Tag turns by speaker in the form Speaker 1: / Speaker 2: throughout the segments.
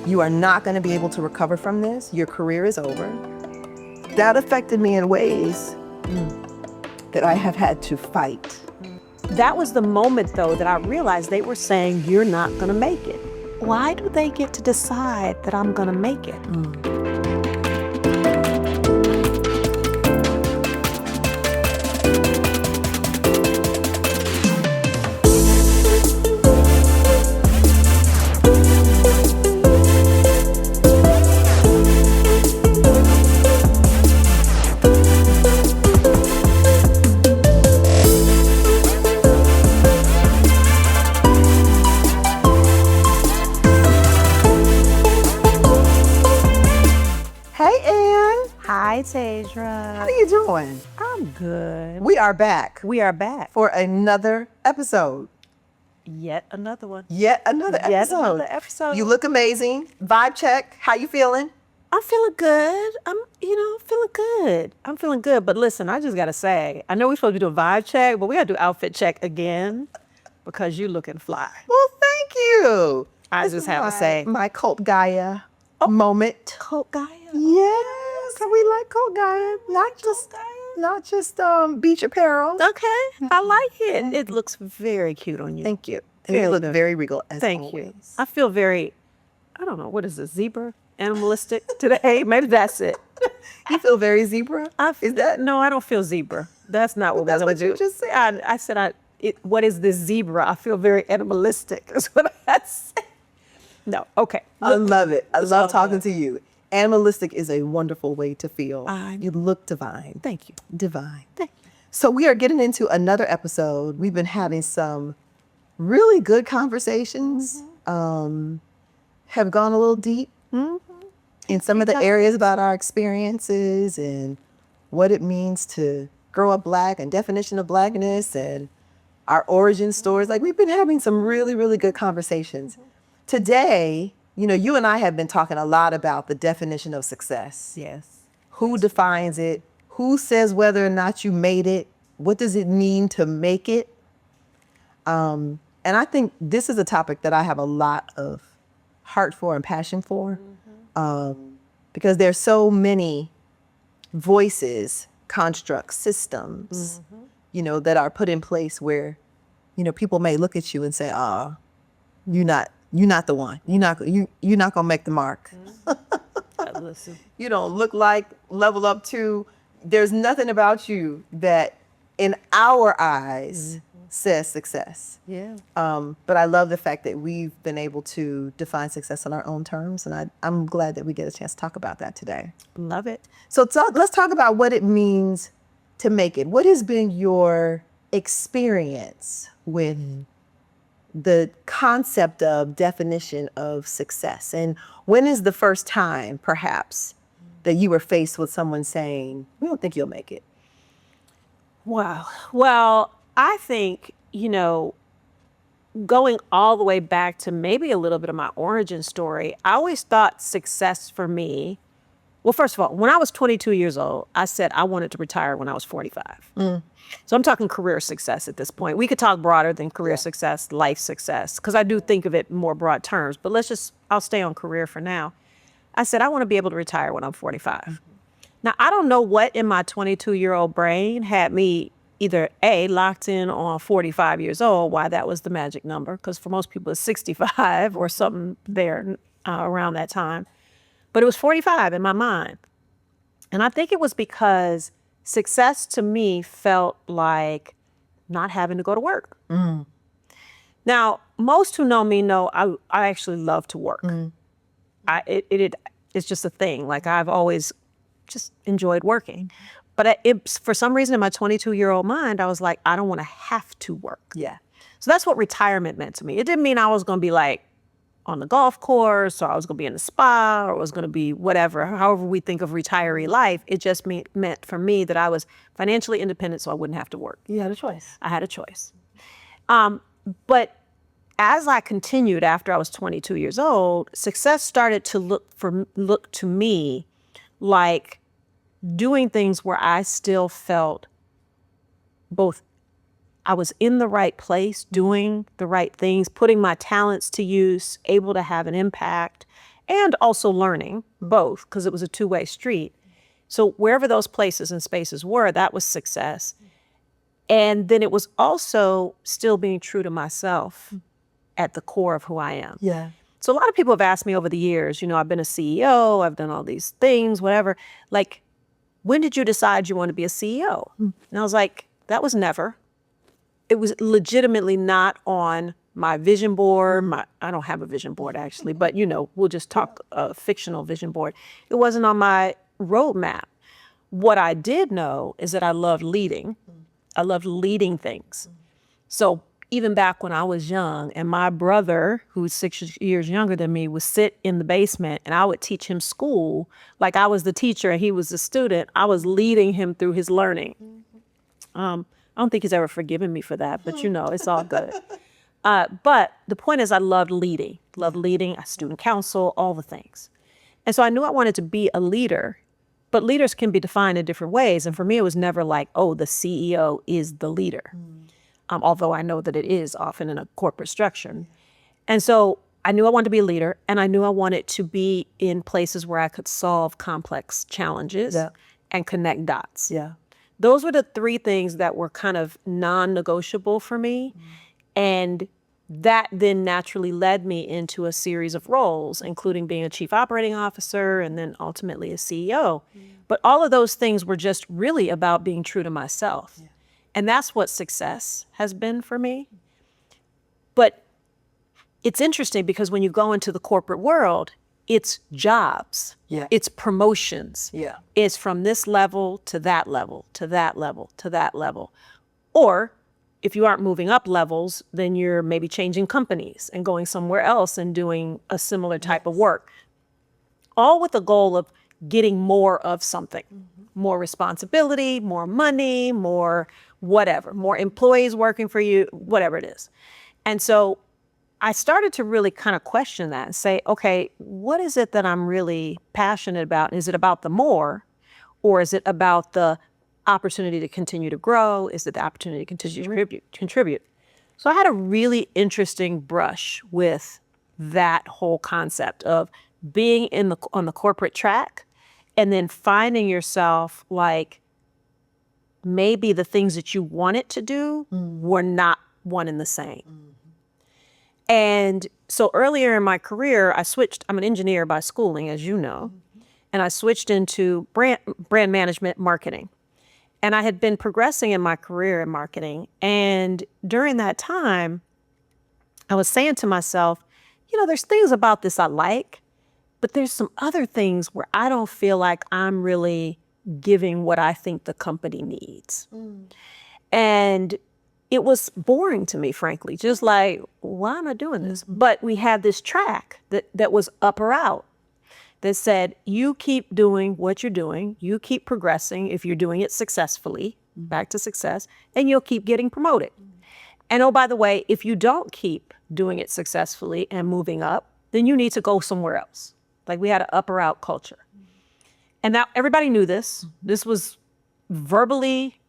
Speaker 1: You are not going to be able to recover from this. Your career is over. That affected me in ways that I have had to fight.
Speaker 2: That was the moment, though, that I realized they were saying, you're not going to make it. Why do they get to decide that I'm going to make it?
Speaker 1: Hey, Ann.
Speaker 2: Hi, Taydra.
Speaker 1: How are you doing?
Speaker 2: I'm good.
Speaker 1: We are back
Speaker 2: We are back.
Speaker 1: for another episode.
Speaker 2: Yet another one.
Speaker 1: Yet another
Speaker 2: Yet
Speaker 1: episode.
Speaker 2: another episode.
Speaker 1: You look amazing. Vibe check. How you feeling?
Speaker 2: I'm feeling good. I'm feeling good. I'm feeling good. But listen, I just got to say, I know we're supposed to do a vibe check, but we got to do outfit check again because you looking fly.
Speaker 1: Well, thank you.
Speaker 2: I
Speaker 1: This
Speaker 2: just
Speaker 1: is
Speaker 2: have to
Speaker 1: my-
Speaker 2: say.
Speaker 1: my cult Gaia moment.
Speaker 2: Coat Gaia.
Speaker 1: Yes, we like cult Gaia, not just beach apparel.
Speaker 2: Okay. I like it. It looks very cute on you.
Speaker 1: Thank you. And
Speaker 2: Very
Speaker 1: you look
Speaker 2: good.
Speaker 1: very regal as
Speaker 2: Thank
Speaker 1: always.
Speaker 2: you. I feel very, I don't know, what is this, zebra? Animalistic today? Maybe that's it.
Speaker 1: You feel very zebra. Is that?
Speaker 2: No, I don't feel zebra. That's not what
Speaker 1: That's
Speaker 2: we're
Speaker 1: what
Speaker 2: going
Speaker 1: you
Speaker 2: to do.
Speaker 1: just said.
Speaker 2: I said, what is this zebra? I feel very animalistic. That's what I said. No, okay.
Speaker 1: I love it. I love
Speaker 2: all
Speaker 1: talking
Speaker 2: good.
Speaker 1: to you. Animalistic is a wonderful way to feel.
Speaker 2: I-
Speaker 1: You look divine.
Speaker 2: Thank you.
Speaker 1: Divine.
Speaker 2: Thank you.
Speaker 1: So we are getting into another episode. We've been having some really good conversations. Have gone a little deep in some of the areas about our experiences and what it means to grow up Black and definition of Blackness and our origin stories. Like we've been having some really, really good conversations. Today, you and I have been talking a lot about the definition of success.
Speaker 2: Yes.
Speaker 1: Who defines it? Who says whether or not you made it? What does it mean to make it? And I think this is a topic that I have a lot of heart for and passion for, because there's so many voices, constructs, systems, that are put in place where, people may look at you and say, "Oh, you're not the one. You're not gonna make the mark.
Speaker 2: Listen.
Speaker 1: You don't look like, level up to. There's nothing about you that, in our eyes, says success."
Speaker 2: Yeah.
Speaker 1: But I love the fact that we've been able to define success on our own terms, and I'm glad that we get a chance to talk about that today.
Speaker 2: Love it.
Speaker 1: So let's talk about what it means to make it. What has been your experience with the concept of definition of success? And when is the first time, perhaps, that you were faced with someone saying, "We don't think you'll make it"?
Speaker 2: Wow. Well, I think, going all the way back to maybe a little bit of my origin story, I always thought success for me, well, first of all, when I was 22 years old, I said I wanted to retire when I was 45. So I'm talking career success at this point. We could talk broader than career success, life success, because I do think of it in more broad terms, but I'll stay on career for now. I said, I want to be able to retire when I'm 45. Now, I don't know what in my 22-year-old brain had me either A, locked in on 45 years old, why that was the magic number, because for most people it's 65 or something there around that time. But it was 45 in my mind. And I think it was because success to me felt like not having to go to work. Now, most who know me know I actually love to work. It's just a thing. Like I've always just enjoyed working. But for some reason in my 22-year-old mind, I was like, I don't want to have to work.
Speaker 1: Yeah.
Speaker 2: So that's what retirement meant to me. It didn't mean I was going to be like on the golf course or I was going to be in the spa or it was going to be whatever, however we think of retiree life. It just meant for me that I was financially independent so I wouldn't have to work.
Speaker 1: You had a choice.
Speaker 2: I had a choice. But as I continued after I was 22 years old, success started to look to me like doing things where I still felt both I was in the right place, doing the right things, putting my talents to use, able to have an impact, and also learning, both, because it was a two-way street. So wherever those places and spaces were, that was success. And then it was also still being true to myself at the core of who I am.
Speaker 1: Yeah.
Speaker 2: So a lot of people have asked me over the years, I've been a CEO, I've done all these things, whatever. Like, when did you decide you want to be a CEO? And I was like, that was never. It was legitimately not on my vision board. I don't have a vision board actually, but we'll just talk a fictional vision board. It wasn't on my roadmap. What I did know is that I loved leading. I loved leading things. So even back when I was young, and my brother, who's 6 years younger than me, would sit in the basement and I would teach him school like I was the teacher and he was the student. I was leading him through his learning. I don't think he's ever forgiven me for that, but it's all good. But the point is I loved leading, student council, all the things. And so I knew I wanted to be a leader, but leaders can be defined in different ways. And for me, it was never like, oh, the CEO is the leader. Although I know that it is often in a corporate structure. And so I knew I wanted to be a leader, and I knew I wanted to be in places where I could solve complex challenges and connect dots.
Speaker 1: Yeah.
Speaker 2: Those were the three things that were kind of non-negotiable for me. And that then naturally led me into a series of roles, including being a chief operating officer and then ultimately a CEO. But all of those things were just really about being true to myself. Yeah. And that's what success has been for me. But it's interesting because when you go into the corporate world, it's jobs.
Speaker 1: Yeah.
Speaker 2: It's promotions.
Speaker 1: Yeah.
Speaker 2: It's from this level to that level, to that level, to that level. Or if you aren't moving up levels, then you're maybe changing companies and going somewhere else and doing a similar type of work. All with the goal of getting more of something, more responsibility, more money, more whatever, more employees working for you, whatever it is. And so I started to really kind of question that and say, okay, what is it that I'm really passionate about? Is it about the more, or is it about the opportunity to continue to grow? Is it the opportunity to continue to contribute? So I had a really interesting brush with that whole concept of being on the corporate track and then finding yourself like maybe the things that you wanted to do were not one and the same. And so earlier in my career, I'm an engineer by schooling, as you know, and I switched into brand management marketing. And I had been progressing in my career in marketing. And during that time, I was saying to myself, there's things about this I like, but there's some other things where I don't feel like I'm really giving what I think the company needs. And it was boring to me, frankly, just like, why am I doing this? But we had this track that was up or out that said, you keep doing what you're doing, you keep progressing if you're doing it successfully, back to success, and you'll keep getting promoted. And oh, by the way, if you don't keep doing it successfully and moving up, then you need to go somewhere else. Like we had an up or out culture. And now everybody knew this. This was verbally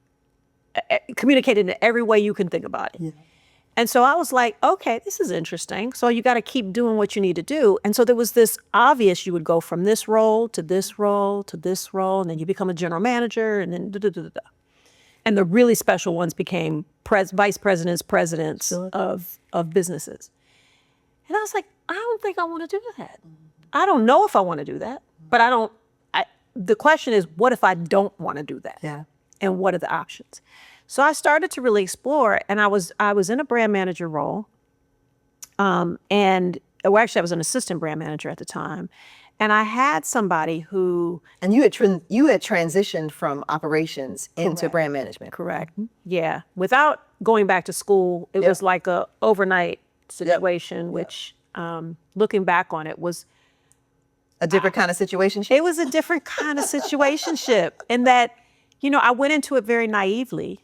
Speaker 2: communicated in every way you can think about it. Yeah. And so I was like, okay, this is interesting. So you got to keep doing what you need to do. And so there was this obvious, you would go from this role to this role to this role, and then you become a general manager, and then da-da-da-da-da. And the really special ones became vice presidents, presidents of businesses. And I was like, I don't think I want to do that. I don't know if I want to do that, but the question is, what if I don't want to do that?
Speaker 1: Yeah.
Speaker 2: And what are the options? So I started to really explore, and I was in a brand manager role, actually I was an assistant brand manager at the time, and I had somebody who.
Speaker 1: And you had transitioned from operations into brand management.
Speaker 2: Correct. Yeah. Without going back to school, it was like a overnight situation, which looking back on it was
Speaker 1: a different kind of situationship.
Speaker 2: It was a different kind of situationship, in that. I went into it very naively,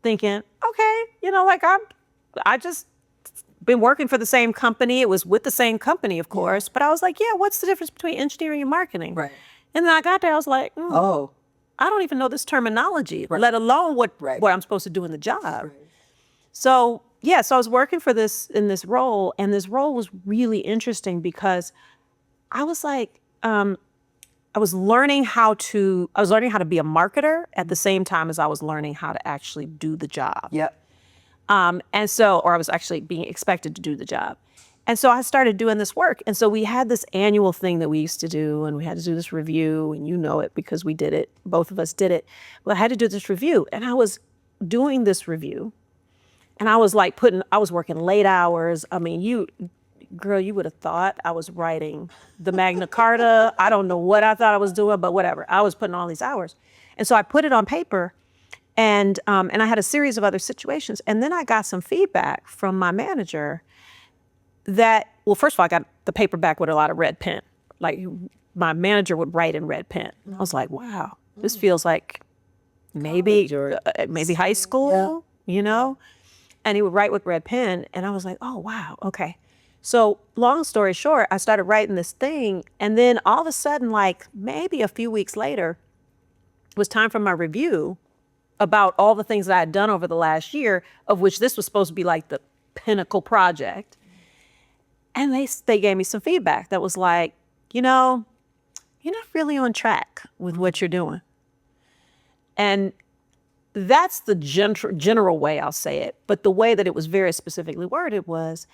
Speaker 2: thinking, okay, I just been working for the same company. It was with the same company, of course, but I was like, yeah, what's the difference between engineering and marketing?
Speaker 1: Right.
Speaker 2: And then I got there, I was like, I don't even know this terminology, let alone what I'm supposed to do in the job. Right. So I was working in this role, and this role was really interesting because I was like, I was learning how to be a marketer at the same time as I was learning how to actually do the job.
Speaker 1: Yep.
Speaker 2: Or I was actually being expected to do the job. And so I started doing this work. And so we had this annual thing that we used to do, and we had to do this review, and you know it because we did it. Both of us did it. But I had to do this review, and I was doing this review, and I was like I was working late hours. I mean, you would have thought I was writing the Magna Carta. I don't know what I thought I was doing, but whatever. I was putting all these hours. And so I put it on paper, and I had a series of other situations. And then I got some feedback from my manager that, well, first of all, I got the paper back with a lot of red pen. Like my manager would write in red pen. I was like, wow, this feels like maybe high school, you know? And he would write with red pen. And I was like, oh, wow, okay. So long story short, I started writing this thing. And then all of a sudden, like maybe a few weeks later, it was time for my review about all the things that I had done over the last year, of which this was supposed to be like the pinnacle project. And they gave me some feedback that was like, you know, you're not really on track with what you're doing. And that's the general way I'll say it. But the way that it was very specifically worded was,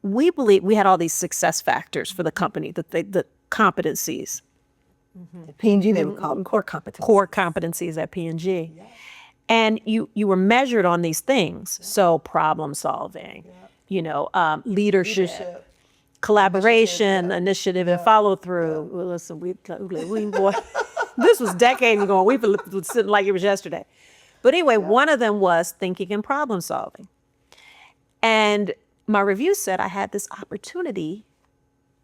Speaker 2: we believe we had all these success factors for the company, the competencies.
Speaker 1: At P&G, they would call them core competencies.
Speaker 2: Core competencies at P&G. Yeah. And you were measured on these things. Yeah. So problem solving, leadership, collaboration, initiative, and follow through. Yeah. Well, listen, we boy, this was decades ago. We were sitting like it was yesterday. But anyway, one of them was thinking and problem solving. And my review said I had this opportunity,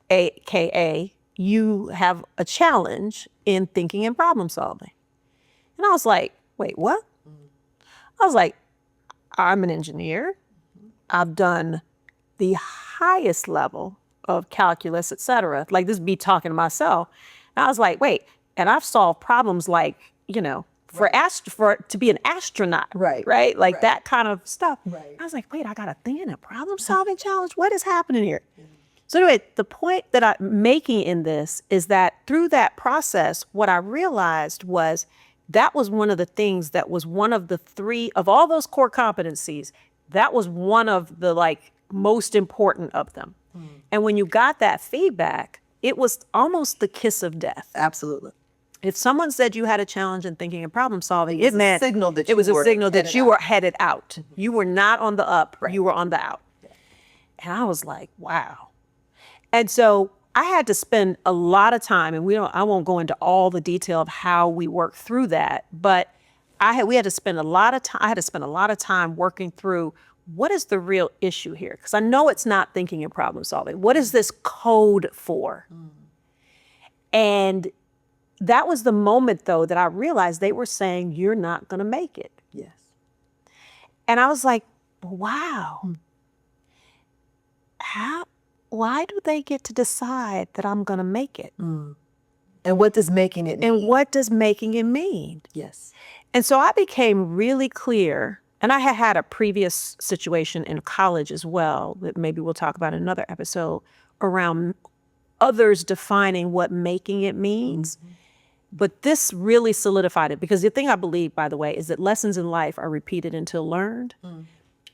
Speaker 2: AKA, you have a challenge in thinking and problem solving. And I was like, wait, what? I was like, I'm an engineer. I've done the highest level of calculus, et cetera. Like this be talking to myself. And I was like, wait, and I've solved problems like, to be an astronaut, right? Like that kind of stuff. Right. I was like, wait, I got a thing in a problem solving challenge? What is happening here? Mm-hmm. So anyway, the point that I'm making in this is that through that process, what I realized was that was one of the things that was one of the three of all those core competencies. That was one of the most important of them. Mm. And when you got that feedback, it was almost the kiss of death.
Speaker 1: Absolutely.
Speaker 2: If someone said you had a challenge in thinking and problem solving, it meant
Speaker 1: it was a signal that
Speaker 2: you were headed out. Mm-hmm. You were not on the up, you were on the out. Yeah. And I was like, wow. And so I had to spend a lot of time, and I won't go into all the detail of how we worked through that, but I had to spend a lot of time working through what is the real issue here? Because I know it's not thinking and problem solving. What is this code for? Mm. And that was the moment, though, that I realized they were saying, you're not going to make it.
Speaker 1: Yes.
Speaker 2: And I was like, wow. Why do they get to decide that I'm going to make it?
Speaker 1: Mm. And what does making it mean?
Speaker 2: And what does making it mean?
Speaker 1: Yes.
Speaker 2: And so I became really clear, and I had a previous situation in college as well, that maybe we'll talk about in another episode, around others defining what making it means. Mm-hmm. But this really solidified it, because the thing I believe, by the way, is that lessons in life are repeated until learned. Mm.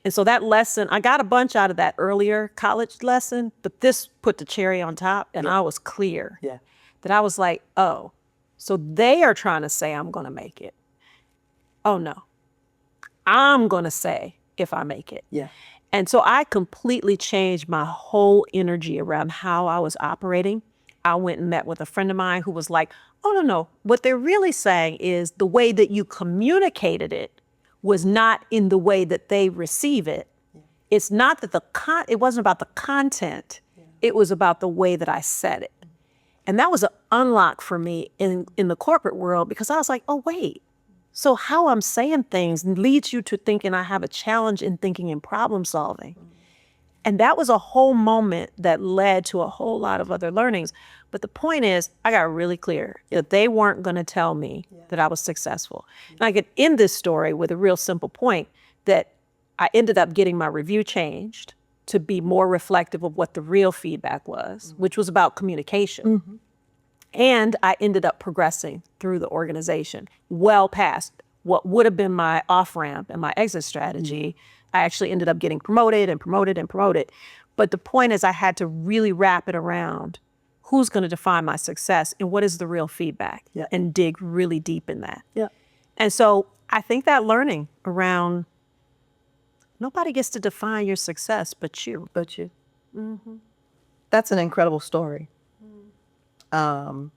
Speaker 2: And so that lesson, I got a bunch out of that earlier college lesson, but this put the cherry on top, and I was clear that I was like, oh, so they are trying to say I'm going to make it. Oh, no. I'm going to say if I make it.
Speaker 1: Yeah.
Speaker 2: And so I completely changed my whole energy around how I was operating. I went and met with a friend of mine who was like, oh, no. What they're really saying is the way that you communicated it was not in the way that they receive it. Yeah. It's not that it wasn't about the content. Yeah. It was about the way that I said it. Mm-hmm. And that was an unlock for me in the corporate world, because I was like, oh, wait. So how I'm saying things leads you to thinking I have a challenge in thinking and problem solving. Mm-hmm. And that was a whole moment that led to a whole lot of other learnings. But the point is, I got really clear that they weren't going to tell me that I was successful. And I could end this story with a real simple point, that I ended up getting my review changed to be more reflective of what the real feedback was, which was about communication. And I ended up progressing through the organization well past what would have been my off ramp and my exit strategy. I actually ended up getting promoted and promoted and promoted. But the point is, I had to really wrap it around who's going to define my success and what is the real feedback, and dig really deep in that. And so I think that learning around nobody gets to define your success but you.
Speaker 1: That's an incredible story. And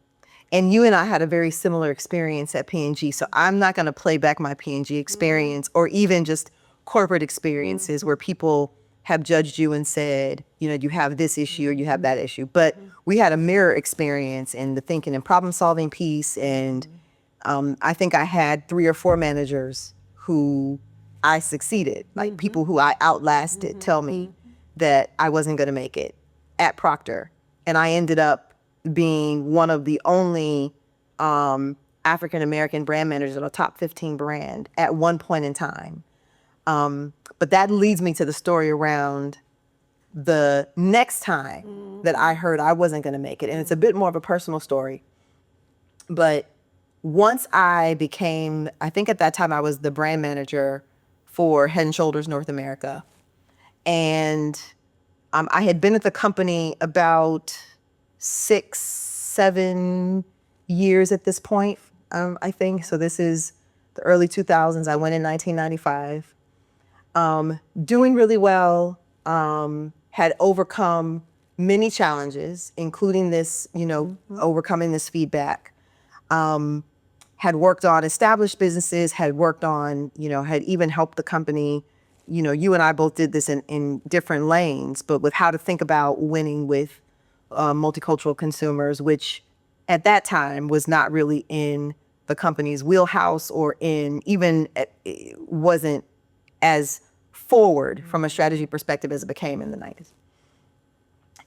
Speaker 1: you and I had a very similar experience at P&G. So I'm not going to play back my P&G experience or even just corporate experiences where people have judged you and said, you know, you have this issue or you have that issue. But we had a mirror experience in the thinking and problem solving piece. And I think I had 3 or 4 managers who I succeeded, like people who I outlasted tell me that I wasn't going to make it at Procter. And I ended up being one of the only African-American brand managers at a top 15 brand at one point in time. But that leads me to the story around the next time that I heard I wasn't going to make it. And it's a bit more of a personal story. But once I became, I think at that time I was the brand manager for Head & Shoulders North America. And I had been at the company about 6-7 years at this point, I think. So this is the early 2000s. I went in 1995. Doing really well, had overcome many challenges, including this, you know, overcoming this feedback. Had worked on established businesses, had worked on, you know, had even helped the company. You know, you and I both did this in different lanes, but with how to think about winning with multicultural consumers, which at that time was not really in the company's wheelhouse or in even, it wasn't as forward from a strategy perspective as it became in the 90s.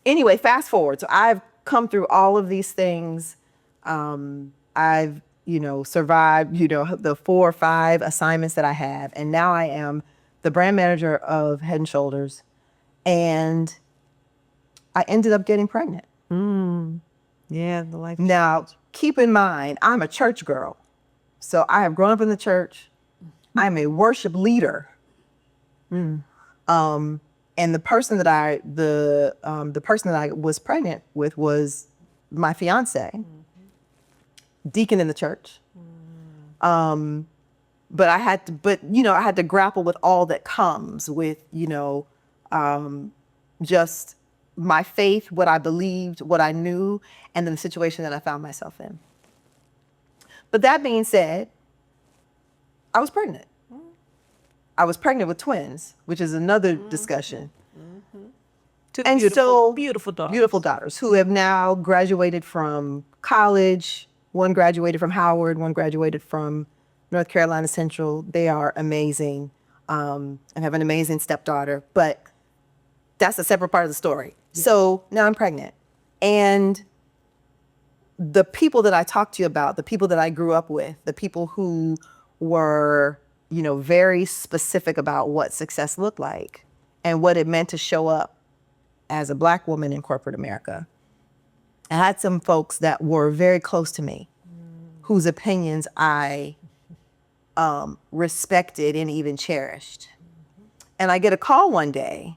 Speaker 1: Anyway, fast forward. So I've come through all of these things. I've, you know, survived, you know, the 4 or 5 assignments that I have. And now I am the brand manager of Head & Shoulders. And I ended up getting pregnant.
Speaker 2: Yeah, the life.
Speaker 1: Now, keep in mind, I'm a church girl. So I have grown up in the church. I'm a worship leader. And the person that I was pregnant with was my fiance, deacon in the church. But I had to grapple with all that comes with, you know, just my faith, what I believed, what I knew, and then the situation that I found myself in. But that being said, I was pregnant. I was pregnant with twins, which is another discussion.
Speaker 2: Two
Speaker 1: And
Speaker 2: beautiful daughters.
Speaker 1: Beautiful daughters who have now graduated from college. One graduated from Howard, one graduated from North Carolina Central. They are amazing. I have an amazing stepdaughter, but that's a separate part of the story. Yeah. So now I'm pregnant. And the people that I talked to you about, the people that I grew up with, the people who were, you know, very specific about what success looked like and what it meant to show up as a Black woman in corporate America. I had some folks that were very close to me, whose opinions I respected and even cherished. And I get a call one day.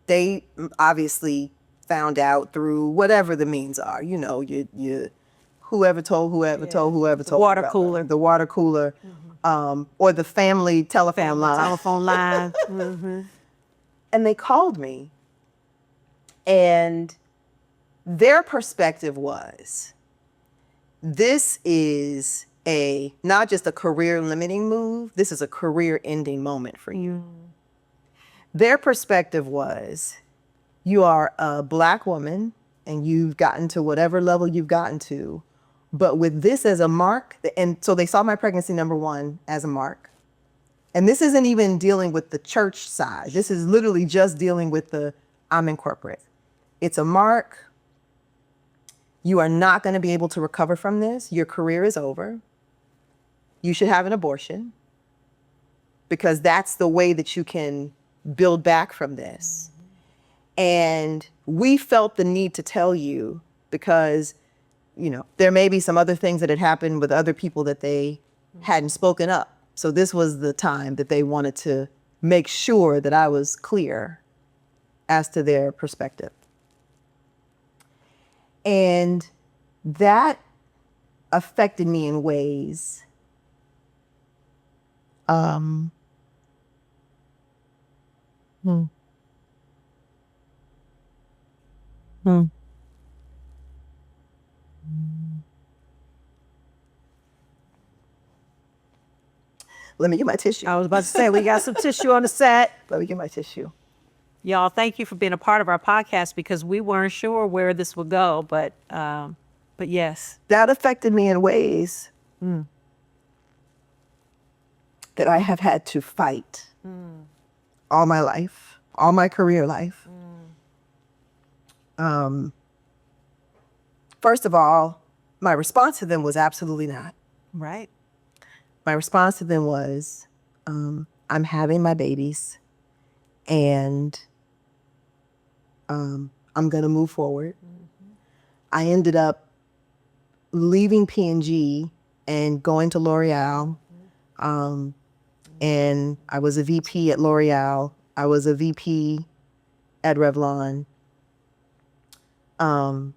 Speaker 1: They obviously found out through whatever the means are, you know, you whoever told whoever told whoever told. The water cooler, or the family telephone line. And they called me, and their perspective was, this is not just a career limiting move, this is a career ending moment for you. Their perspective was, you are a Black woman and you've gotten to whatever level you've gotten to, but with this as a mark, and so they saw my pregnancy, number one, as a mark. And this isn't even dealing with the church side. This is literally just dealing with I'm in corporate. It's a mark. You are not going to be able to recover from this. Your career is over. You should have an abortion, because that's the way that you can build back from this. And we felt the need to tell you because, there may be some other things that had happened with other people that they hadn't spoken up. So this was the time that they wanted to make sure that I was clear as to their perspective. And that affected me in ways Let me get my tissue.
Speaker 2: I was about to say, we got some tissue on the set.
Speaker 1: Let me get my tissue.
Speaker 2: Y'all, thank you for being a part of our podcast because we weren't sure where this would go, but yes.
Speaker 1: That affected me in ways that I have had to fight all my life, all my career life. First of all, my response to them was absolutely not.
Speaker 2: Right.
Speaker 1: My response to them was, I'm having my babies and I'm going to move forward. I ended up leaving P&G and going to L'Oreal. And I was a VP at L'Oreal. I was a VP at Revlon. And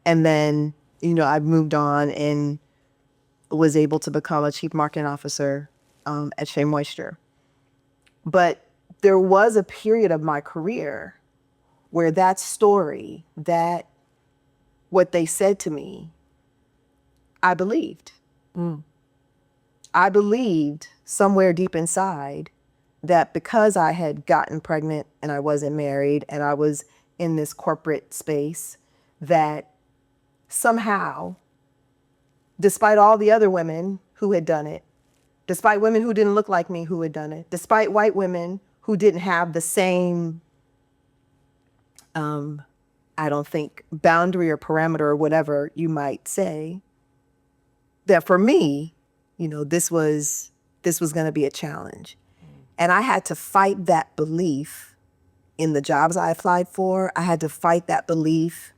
Speaker 1: then, I moved on and was able to become a chief marketing officer at Shea Moisture. But there was a period of my career where that story, that what they said to me, I believed. I believed somewhere deep inside that because I had gotten pregnant and I wasn't married and I was in this corporate space, that somehow, despite all the other women who had done it, despite women who didn't look like me who had done it, despite white women who didn't have the same, I don't think, boundary or parameter or whatever you might say, that for me, this was going to be a challenge. And I had to fight that belief in the jobs I applied for. I had to fight that belief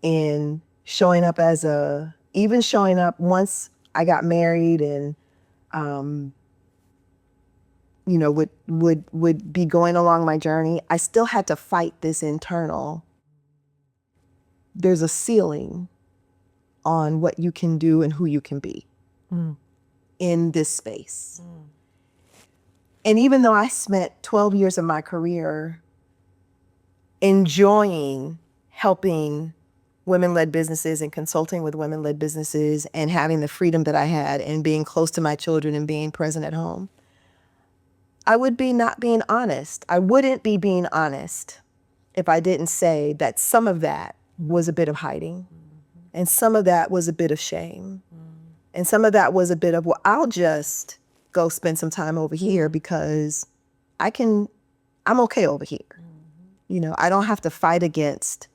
Speaker 1: in showing up even showing up once I got married and, would be going along my journey. I still had to fight this internal. There's a ceiling on what you can do and who you can be in this space. And even though I spent 12 years of my career enjoying helping women-led businesses and consulting with women-led businesses and having the freedom that I had and being close to my children and being present at home, I would be not being honest. I wouldn't be being honest if I didn't say that some of that was a bit of hiding and some of that was a bit of shame and some of that was a bit of, well, I'll just go spend some time over here because I'm okay over here. I don't have to fight against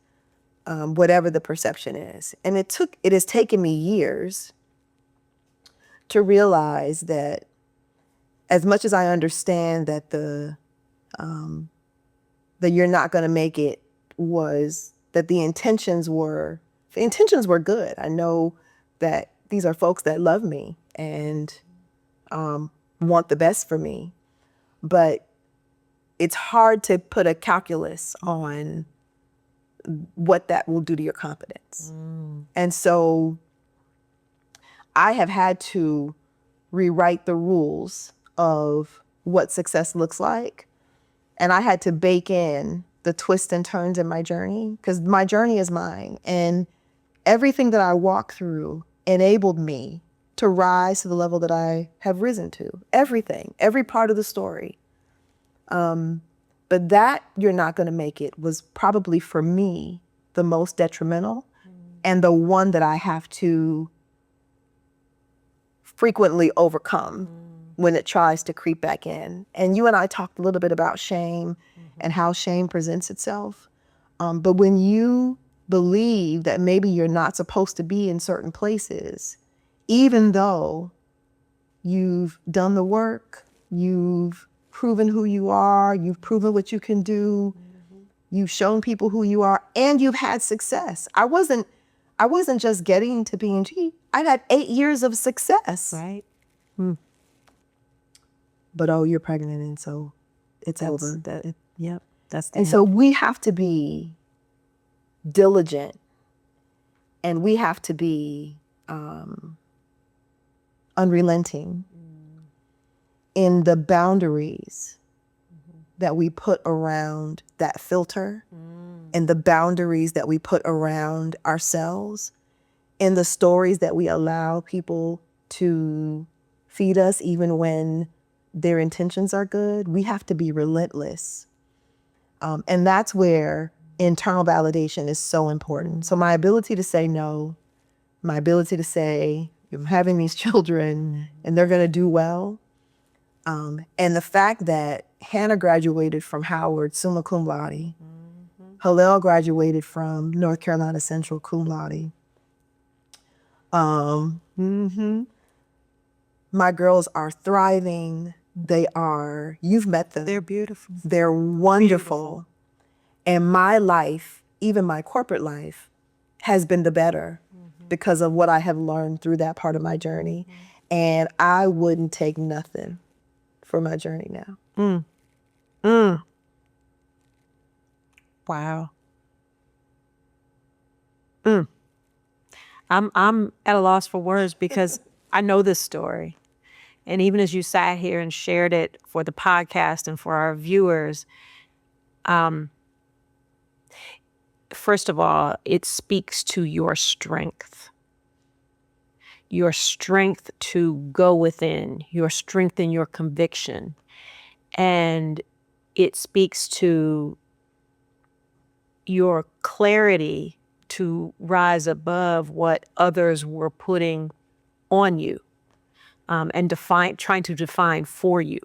Speaker 1: whatever the perception is. And it has taken me years to realize that as much as I understand that that you're not going to make it was that the intentions were good. I know that these are folks that love me and want the best for me, but it's hard to put a calculus on what that will do to your confidence. And so I have had to rewrite the rules of what success looks like. And I had to bake in the twists and turns in my journey because my journey is mine. And everything that I walked through enabled me to rise to the level that I have risen to. Everything, every part of the story. But that you're not going to make it was probably for me the most detrimental and the one that I have to frequently overcome when it tries to creep back in. And you and I talked a little bit about shame and how shame presents itself. But when you believe that maybe you're not supposed to be in certain places, even though you've done the work, you've proven who you are, you've proven what you can do, You've shown people who you are, and you've had success. I wasn't just getting to P&G. I had 8 years of success.
Speaker 2: Right.
Speaker 1: But oh, you're pregnant, and so it's
Speaker 2: That's
Speaker 1: over.
Speaker 2: that. Yep. That's the
Speaker 1: And
Speaker 2: end.
Speaker 1: so we have to be diligent, and we have to be unrelenting in the boundaries that we put around that filter, and the boundaries that we put around ourselves, and the stories that we allow people to feed us even when their intentions are good. We have to be relentless. And that's where internal validation is so important. So my ability to say no, my ability to say, I'm having these children and they're going to do well. And the fact that Hannah graduated from Howard summa cum laude, Hillel graduated from North Carolina Central cum laude. My girls are thriving. You've met them.
Speaker 2: They're beautiful.
Speaker 1: They're wonderful. And my life, even my corporate life, has been the better because of what I have learned through that part of my journey. And I wouldn't take nothing for my journey now.
Speaker 2: Wow. I'm at a loss for words because I know this story. And even as you sat here and shared it for the podcast and for our viewers, first of all, it speaks to your strength to go within, your strength in your conviction. And it speaks to your clarity to rise above what others were putting on you, and trying to define for you.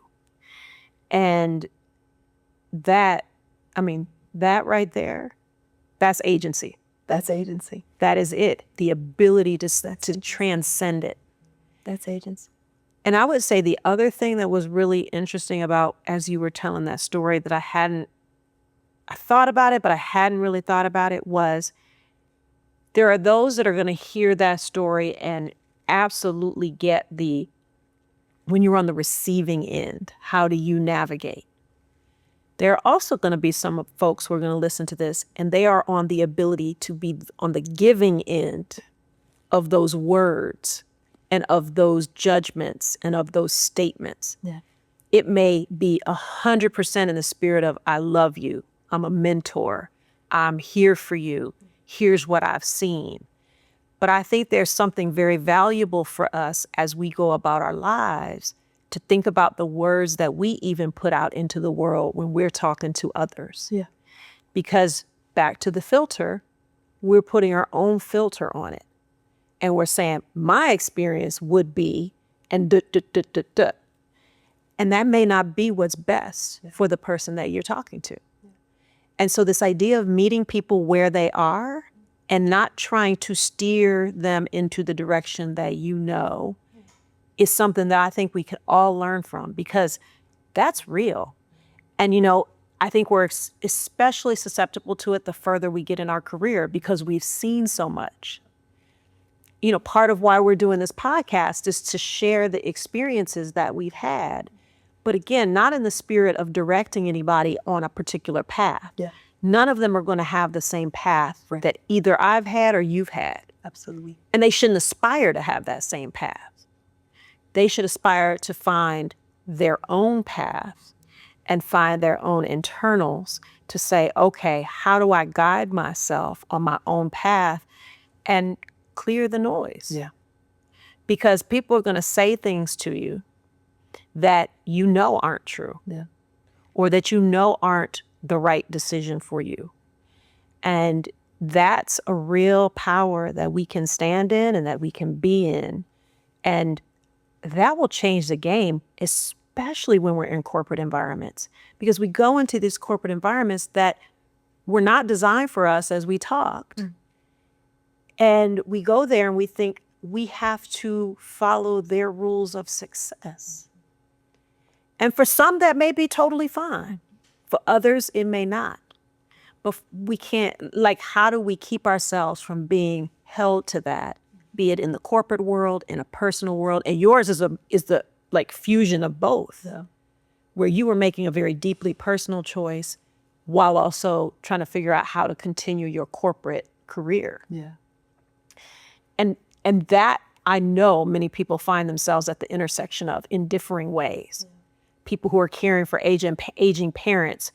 Speaker 2: And that right there, that's agency.
Speaker 1: That's agency.
Speaker 2: That is it. The ability to transcend it.
Speaker 1: That's agency.
Speaker 2: And I would say the other thing that was really interesting about, as you were telling that story, that I thought about it, but I hadn't really thought about it, was there are those that are going to hear that story and absolutely get when you're on the receiving end, how do you navigate? There are also going to be some folks who are going to listen to this, and they are on the ability to be on the giving end of those words and of those judgments and of those statements.
Speaker 1: Yeah.
Speaker 2: It may be 100% in the spirit of, I love you. I'm a mentor. I'm here for you. Here's what I've seen. But I think there's something very valuable for us as we go about our lives to think about the words that we even put out into the world when we're talking to others.
Speaker 1: Yeah.
Speaker 2: Because back to the filter, we're putting our own filter on it. And we're saying, my experience would be, and duh, duh, duh, duh, duh. And that may not be what's best for the person that you're talking to. And so this idea of meeting people where they are and not trying to steer them into the direction that you know is something that I think we could all learn from, because that's real. And, I think we're especially susceptible to it the further we get in our career because we've seen so much. Part of why we're doing this podcast is to share the experiences that we've had. But again, not in the spirit of directing anybody on a particular path.
Speaker 1: Yeah.
Speaker 2: None of them are going to have the same path that either I've had or you've had.
Speaker 1: Absolutely.
Speaker 2: And they shouldn't aspire to have that same path. They should aspire to find their own path and find their own internals to say, okay, how do I guide myself on my own path and clear the noise?
Speaker 1: Yeah.
Speaker 2: Because people are going to say things to you that aren't true.
Speaker 1: Yeah.
Speaker 2: Or that aren't the right decision for you. And that's a real power that we can stand in and that we can be in. And that will change the game, especially when we're in corporate environments. Because we go into these corporate environments that were not designed for us as we talked. And we go there and we think we have to follow their rules of success. And for some, that may be totally fine. For others, it may not. But we can't, like, how do we keep ourselves from being held to that, be it in the corporate world, in a personal world? And yours is the like fusion of both, where you were making a very deeply personal choice while also trying to figure out how to continue your corporate career.
Speaker 1: Yeah.
Speaker 2: And that I know many people find themselves at the intersection of in differing ways. People who are caring for aging parents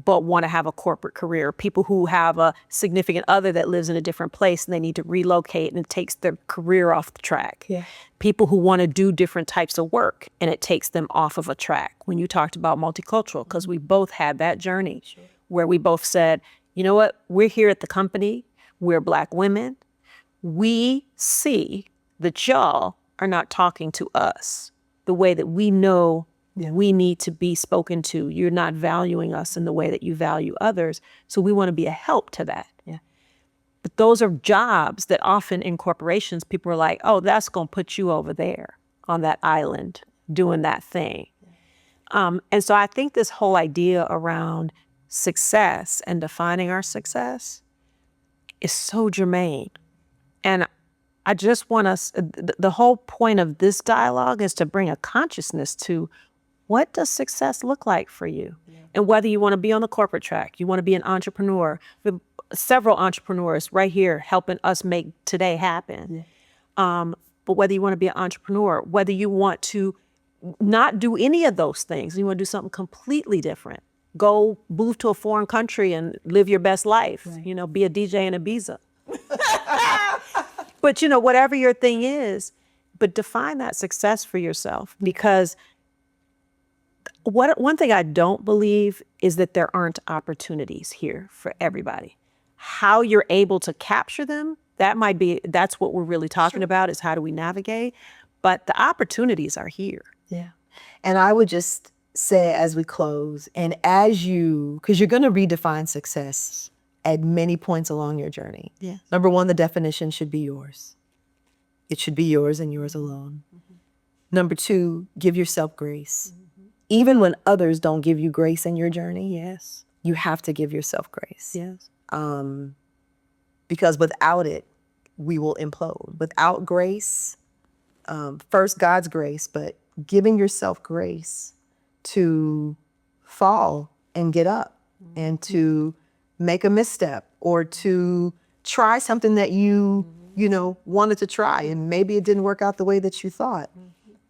Speaker 2: but want to have a corporate career. People who have a significant other that lives in a different place and they need to relocate and it takes their career off the track.
Speaker 1: Yeah.
Speaker 2: People who want to do different types of work and it takes them off of a track. When you talked about multicultural, because we both had that journey where we both said, you know what, we're here at the company, we're Black women. We see that y'all are not talking to us the way that we know we need to be spoken to. You're not valuing us in the way that you value others. So we want to be a help to that.
Speaker 1: Yeah.
Speaker 2: But those are jobs that often in corporations, people are like, oh, that's going to put you over there on that island doing that thing. And so I think this whole idea around success and defining our success is so germane. And I just want us, the whole point of this dialogue is to bring a consciousness to what does success look like for you? Yeah. And whether you want to be on the corporate track, you want to be an entrepreneur, several entrepreneurs right here helping us make today happen. Yeah. But whether you want to be an entrepreneur, whether you want to not do any of those things, you want to do something completely different, go move to a foreign country and live your best life, right. Be a DJ in Ibiza. But, whatever your thing is, but define that success for yourself, because one thing I don't believe is that there aren't opportunities here for everybody. How you're able to capture them, that's what we're really talking about, is how do we navigate? But the opportunities are here.
Speaker 1: Yeah. And I would just say as we close, and because you're going to redefine success at many points along your journey.
Speaker 2: Yeah.
Speaker 1: Number one, the definition should be yours. It should be yours and yours alone. Mm-hmm. Number two, give yourself grace. Mm-hmm. Even when others don't give you grace in your journey,
Speaker 2: yes,
Speaker 1: you have to give yourself grace.
Speaker 2: Yes.
Speaker 1: Because without it, we will implode. Without grace, first God's grace, but giving yourself grace to fall and get up, mm-hmm. and to make a misstep or to try something that you wanted to try and maybe it didn't work out the way that you thought.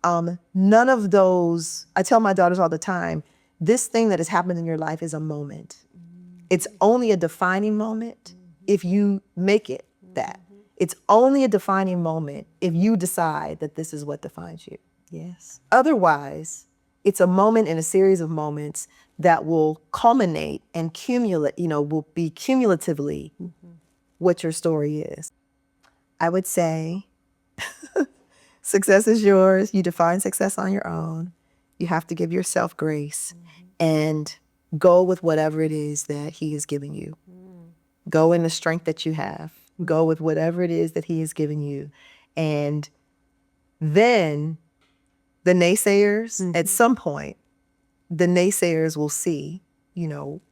Speaker 1: Mm-hmm. None of those, I tell my daughters all the time, this thing that has happened in your life is a moment. Mm-hmm. It's only a defining moment, mm-hmm. if you make it that. Mm-hmm. It's only a defining moment if you decide that this is what defines you.
Speaker 2: Yes.
Speaker 1: Otherwise, it's a moment in a series of moments that will culminate and will be cumulatively, mm-hmm. what your story is. I would say success is yours. You define success on your own. You have to give yourself grace, mm-hmm. and go with whatever it is that he is giving you. Mm. Go in the strength that you have. Go with whatever it is that he is giving you. And then the naysayers, mm-hmm. at some point, the naysayers will see,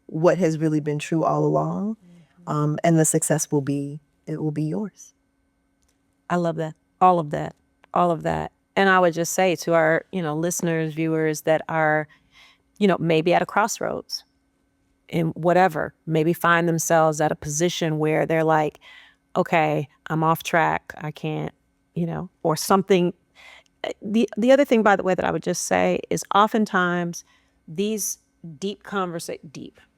Speaker 1: what has really been true all along. Mm-hmm. And the success will be yours.
Speaker 2: I love that. All of that. All of that. And I would just say to our, listeners, viewers that are, maybe at a crossroads in whatever, maybe find themselves at a position where they're like, okay, I'm off track. I can't, or something. The other thing, by the way, that I would just say is oftentimes these deep conversations,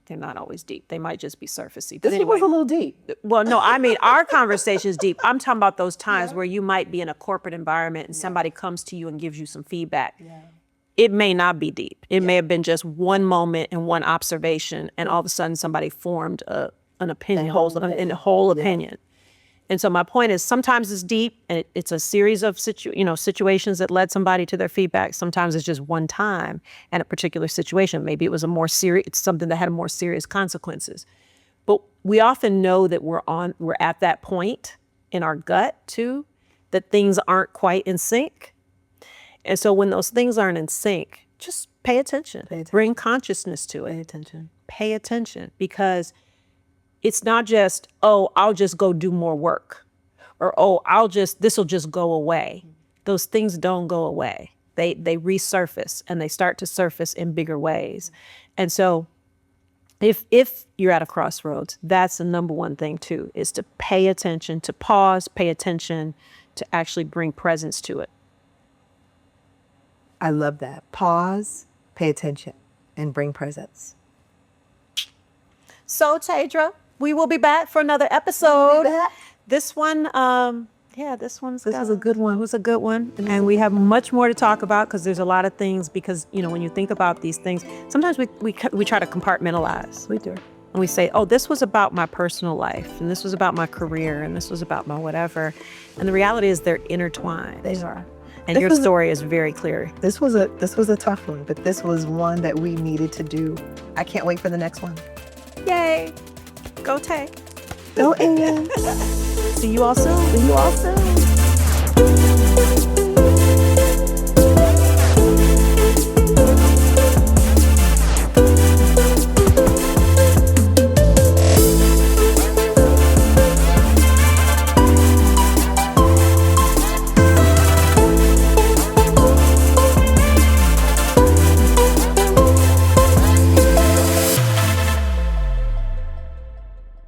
Speaker 2: they're not always deep. They might just be surfacey.
Speaker 1: This was a little deep.
Speaker 2: Well, no, I mean, our conversation is deep. I'm talking about those times where you might be in a corporate environment and somebody comes to you and gives you some feedback. Yeah. It may not be deep. It may have been just one moment and one observation, and all of a sudden somebody formed an opinion, a whole opinion. And so my point is, sometimes it's deep and it's a series of situations that led somebody to their feedback. Sometimes it's just one time and a particular situation. Maybe it was it's something that had more serious consequences. But we often know that we're at that point in our gut too, that things aren't quite in sync. And so when those things aren't in sync, just pay attention. Bring consciousness to it.
Speaker 1: Pay attention.
Speaker 2: Pay attention, because it's not just, oh, I'll just go do more work, or, oh, this will just go away. Those things don't go away. They resurface, and they start to surface in bigger ways. And so if you're at a crossroads, that's the number one thing too, is to pay attention, to pause, pay attention, to actually bring presence to it.
Speaker 1: I love that. Pause, pay attention, and bring presence.
Speaker 2: So, Taydra, we will be back for another episode. This one, this was a good one. It was a good one. And we have much more to talk about, because there's a lot of things, because, when you think about these things, sometimes we try to compartmentalize.
Speaker 1: We do.
Speaker 2: And we say, oh, this was about my personal life, and this was about my career, and this was about my whatever. And the reality is they're intertwined.
Speaker 1: They are.
Speaker 2: And your story is very clear.
Speaker 1: This was a tough one, but this was one that we needed to do. I can't wait for the next one.
Speaker 2: Yay. Go Tay.
Speaker 1: Go Ann.
Speaker 2: See you all soon.
Speaker 1: See you all soon.